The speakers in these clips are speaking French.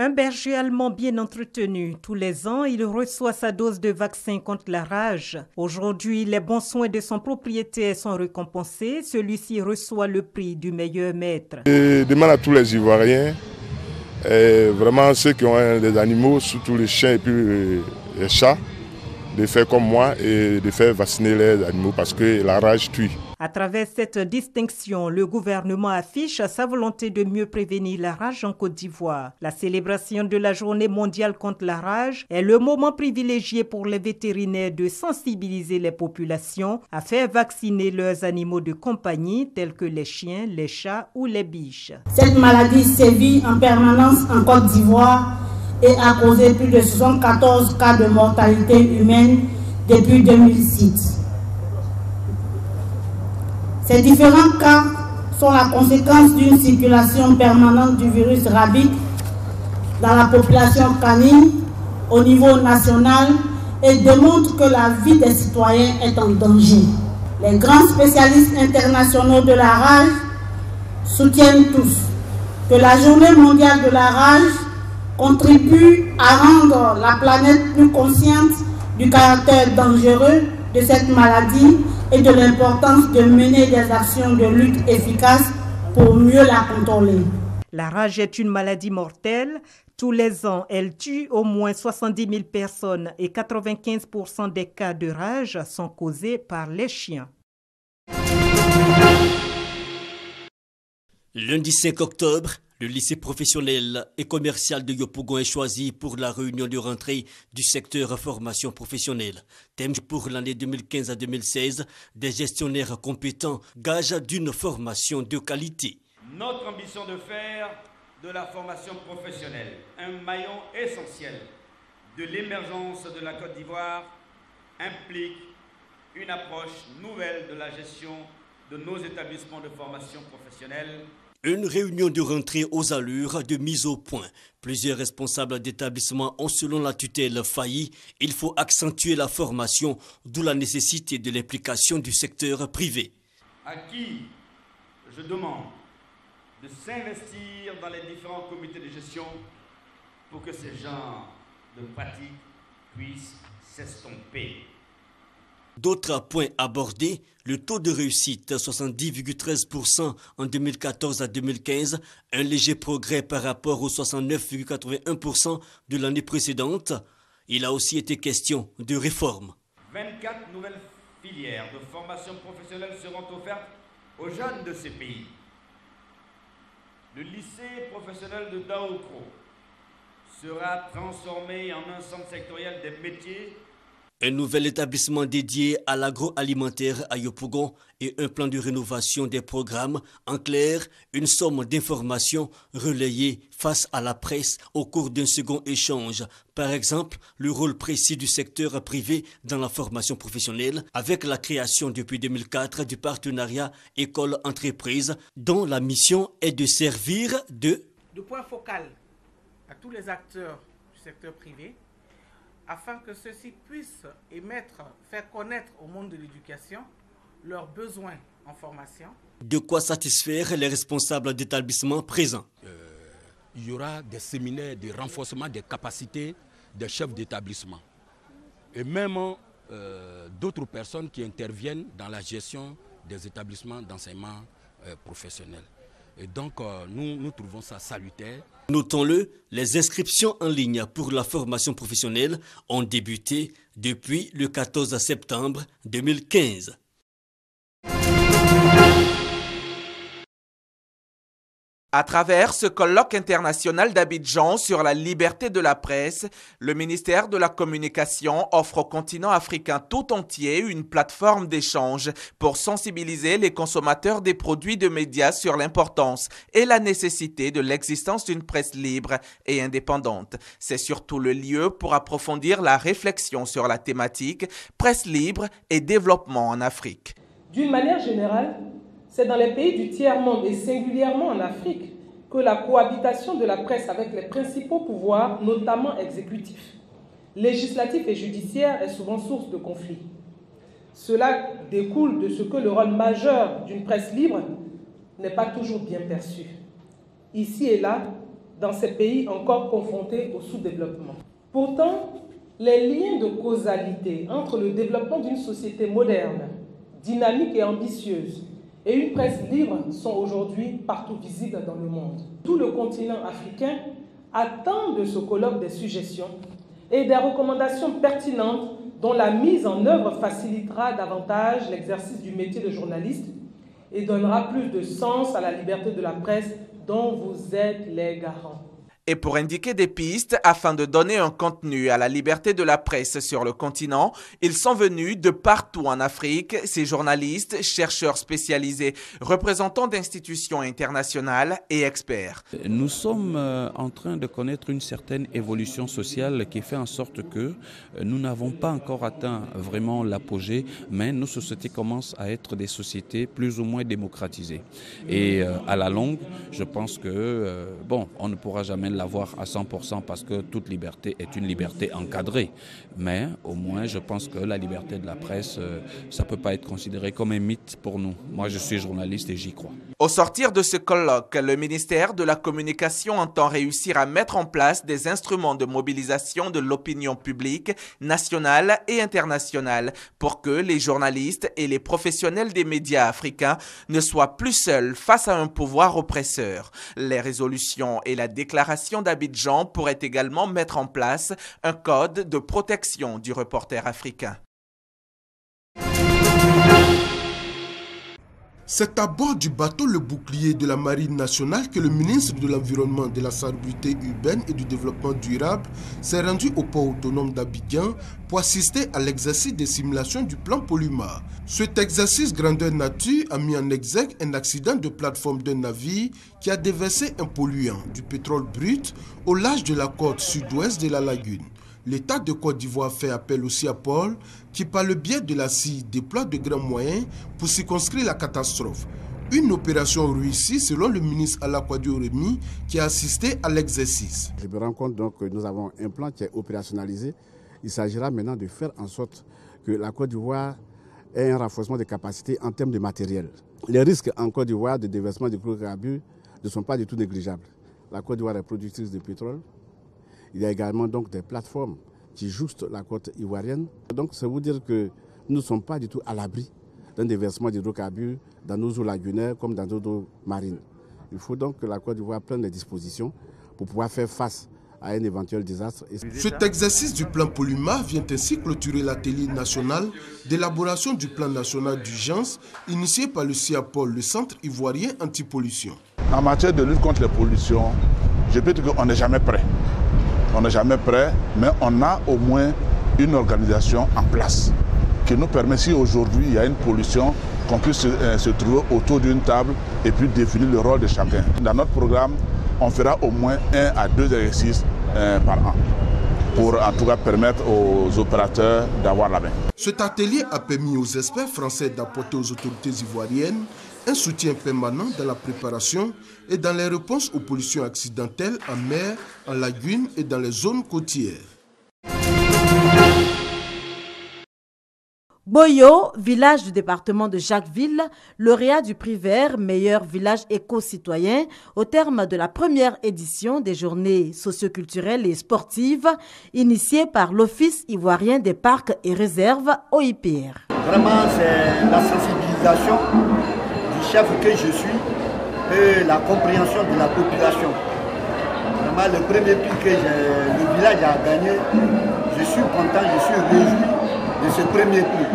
Un berger allemand bien entretenu. Tous les ans, il reçoit sa dose de vaccin contre la rage. Aujourd'hui, les bons soins de son propriétaire sont récompensés. Celui-ci reçoit le prix du meilleur maître. Je demande à tous les Ivoiriens, vraiment ceux qui ont des animaux, surtout les chiens et puis les chats, de faire comme moi et de faire vacciner les animaux parce que la rage tue. À travers cette distinction, le gouvernement affiche sa volonté de mieux prévenir la rage en Côte d'Ivoire. La célébration de la Journée mondiale contre la rage est le moment privilégié pour les vétérinaires de sensibiliser les populations à faire vacciner leurs animaux de compagnie tels que les chiens, les chats ou les biches. Cette maladie sévit en permanence en Côte d'Ivoire et a causé plus de 74 cas de mortalité humaine depuis 2006. Ces différents cas sont la conséquence d'une circulation permanente du virus rabique dans la population canine au niveau national et démontrent que la vie des citoyens est en danger. Les grands spécialistes internationaux de la rage soutiennent tous que la Journée mondiale de la rage contribue à rendre la planète plus consciente du caractère dangereux de cette maladie et de l'importance de mener des actions de lutte efficaces pour mieux la contrôler. La rage est une maladie mortelle. Tous les ans, elle tue au moins 70 000 personnes et 95% des cas de rage sont causés par les chiens. Lundi 5 octobre, le lycée professionnel et commercial de Yopougon est choisi pour la réunion de rentrée du secteur formation professionnelle. Thème pour l'année 2015 à 2016, des gestionnaires compétents, gage d'une formation de qualité. Notre ambition de faire de la formation professionnelle un maillon essentiel de l'émergence de la Côte d'Ivoire implique une approche nouvelle de la gestion de nos établissements de formation professionnelle. Une réunion de rentrée aux allures de mise au point. Plusieurs responsables d'établissements ont selon la tutelle failli. Il faut accentuer la formation, d'où la nécessité de l'implication du secteur privé. À qui je demande de s'investir dans les différents comités de gestion pour que ces genres de pratiques puissent s'estomper. D'autres points abordés, le taux de réussite 70,13% en 2014 à 2015, un léger progrès par rapport aux 69,81% de l'année précédente. Il a aussi été question de réforme. 24 nouvelles filières de formation professionnelle seront offertes aux jeunes de ces pays. Le lycée professionnel de Daoukro sera transformé en un centre sectoriel des métiers. Un nouvel établissement dédié à l'agroalimentaire à Yopougon et un plan de rénovation des programmes. En clair, une somme d'informations relayées face à la presse au cours d'un second échange. Par exemple, le rôle précis du secteur privé dans la formation professionnelle avec la création depuis 2004 du partenariat école-entreprise dont la mission est de servir de point focal à tous les acteurs du secteur privé afin que ceux-ci puissent faire connaître au monde de l'éducation leurs besoins en formation. De quoi satisfaire les responsables d'établissements présents. Il y aura des séminaires de renforcement des capacités des chefs d'établissement et même d'autres personnes qui interviennent dans la gestion des établissements d'enseignement professionnel. Et donc, nous trouvons ça salutaire. Notons-le, les inscriptions en ligne pour la formation professionnelle ont débuté depuis le 14 septembre 2015. À travers ce colloque international d'Abidjan sur la liberté de la presse, le ministère de la Communication offre au continent africain tout entier une plateforme d'échange pour sensibiliser les consommateurs des produits de médias sur l'importance et la nécessité de l'existence d'une presse libre et indépendante. C'est surtout le lieu pour approfondir la réflexion sur la thématique presse libre et développement en Afrique. D'une manière générale, c'est dans les pays du tiers-monde et singulièrement en Afrique que la cohabitation de la presse avec les principaux pouvoirs, notamment exécutifs, législatifs et judiciaires, est souvent source de conflits. Cela découle de ce que le rôle majeur d'une presse libre n'est pas toujours bien perçu. Ici et là, dans ces pays encore confrontés au sous-développement. Pourtant, les liens de causalité entre le développement d'une société moderne, dynamique et ambitieuse et une presse libre sont aujourd'hui partout visibles dans le monde. Tout le continent africain attend de ce colloque des suggestions et des recommandations pertinentes dont la mise en œuvre facilitera davantage l'exercice du métier de journaliste et donnera plus de sens à la liberté de la presse dont vous êtes les garants. Et pour indiquer des pistes afin de donner un contenu à la liberté de la presse sur le continent, ils sont venus de partout en Afrique, ces journalistes, chercheurs spécialisés, représentants d'institutions internationales et experts. Nous sommes en train de connaître une certaine évolution sociale qui fait en sorte que nous n'avons pas encore atteint vraiment l'apogée, mais nos sociétés commencent à être des sociétés plus ou moins démocratisées. Et à la longue, je pense que, on ne pourra jamais l'avoir à 100% parce que toute liberté est une liberté encadrée. Mais au moins, je pense que la liberté de la presse, ça ne peut pas être considéré comme un mythe pour nous. Moi, je suis journaliste et j'y crois. Au sortir de ce colloque, le ministère de la Communication entend réussir à mettre en place des instruments de mobilisation de l'opinion publique nationale et internationale pour que les journalistes et les professionnels des médias africains ne soient plus seuls face à un pouvoir oppresseur. Les résolutions et la déclaration d'Abidjan pourrait également mettre en place un code de protection du reporter africain. C'est à bord du bateau Le Bouclier de la Marine nationale que le ministre de l'Environnement, de la Salubrité urbaine et du Développement durable s'est rendu au port autonome d'Abidjan pour assister à l'exercice des simulations du plan Poluma. Cet exercice grandeur nature a mis en exergue un accident de plateforme d'un navire qui a déversé un polluant, du pétrole brut, au large de la côte sud-ouest de la lagune. L'État de Côte d'Ivoire fait appel aussi à Paul, qui par le biais de la CIE déploie de grands moyens pour circonscrire la catastrophe. Une opération réussie selon le ministre Alakwadjo Remi qui a assisté à l'exercice. Je me rends compte donc que nous avons un plan qui est opérationnalisé. Il s'agira maintenant de faire en sorte que la Côte d'Ivoire ait un renforcement des capacités en termes de matériel. Les risques en Côte d'Ivoire de déversement d'hydrocarbures ne sont pas du tout négligeables. La Côte d'Ivoire est productrice de pétrole. Il y a également donc des plateformes qui jouxtent la côte ivoirienne. Donc ça veut dire que nous ne sommes pas du tout à l'abri d'un déversement d'hydrocarbures dans nos eaux lagunaires comme dans nos eaux marines. Il faut donc que la Côte d'Ivoire prenne les dispositions pour pouvoir faire face à un éventuel désastre. Cet exercice du plan Poluma vient ainsi clôturer l'atelier national d'élaboration du plan national d'urgence initié par le CIAPOL, le Centre ivoirien anti-pollution. En matière de lutte contre les pollutions, je peux dire qu'on n'est jamais prêt. On n'est jamais prêt, mais on a au moins une organisation en place qui nous permet, si aujourd'hui il y a une pollution, qu'on puisse se trouver autour d'une table et puis définir le rôle de chacun. Dans notre programme, on fera au moins 1 à 2 exercices par an pour en tout cas permettre aux opérateurs d'avoir la main. Cet atelier a permis aux experts français d'apporter aux autorités ivoiriennes un soutien permanent dans la préparation et dans les réponses aux pollutions accidentelles en mer, en lagune et dans les zones côtières. Boyo, village du département de Jacquesville, lauréat du prix vert meilleur village éco-citoyen au terme de la première édition des journées socioculturelles et sportives initiées par l'Office ivoirien des parcs et réserves OIPR. Vraiment, c'est la sensibilisation du chef que je suis et la compréhension de la population. Vraiment, le premier prix que le village a gagné, je suis content, je suis réjoui de ce premier prix.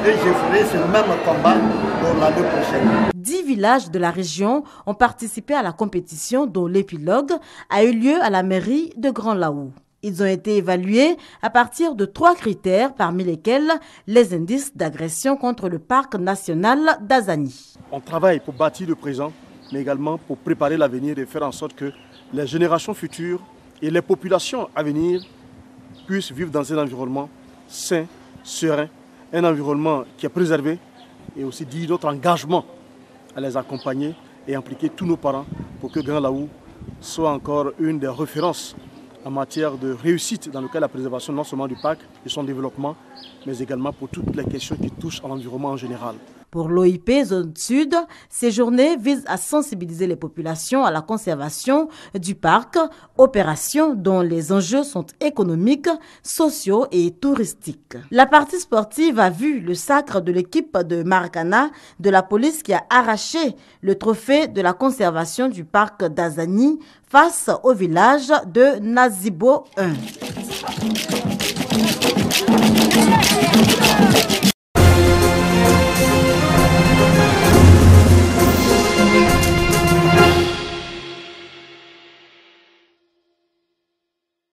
Et je ferai ce même combat pour l'année prochaine. 10 villages de la région ont participé à la compétition dont l'épilogue a eu lieu à la mairie de Grand Laou. Ils ont été évalués à partir de 3 critères, parmi lesquels les indices d'agression contre le parc national d'Azani. On travaille pour bâtir le présent, mais également pour préparer l'avenir et faire en sorte que les générations futures et les populations à venir puissent vivre dans un environnement sain, serein, un environnement qui est préservé et aussi dire notre engagement à les accompagner et impliquer tous nos parents pour que Grand Laou soit encore une des références en matière de réussite dans le cas de la préservation non seulement du parc et son développement, mais également pour toutes les questions qui touchent à l'environnement en général. Pour l'OIP Zone Sud, ces journées visent à sensibiliser les populations à la conservation du parc, opérations dont les enjeux sont économiques, sociaux et touristiques. La partie sportive a vu le sacre de l'équipe de Maracana de la police qui a arraché le trophée de la conservation du parc d'Azani face au village de Nazibo 1.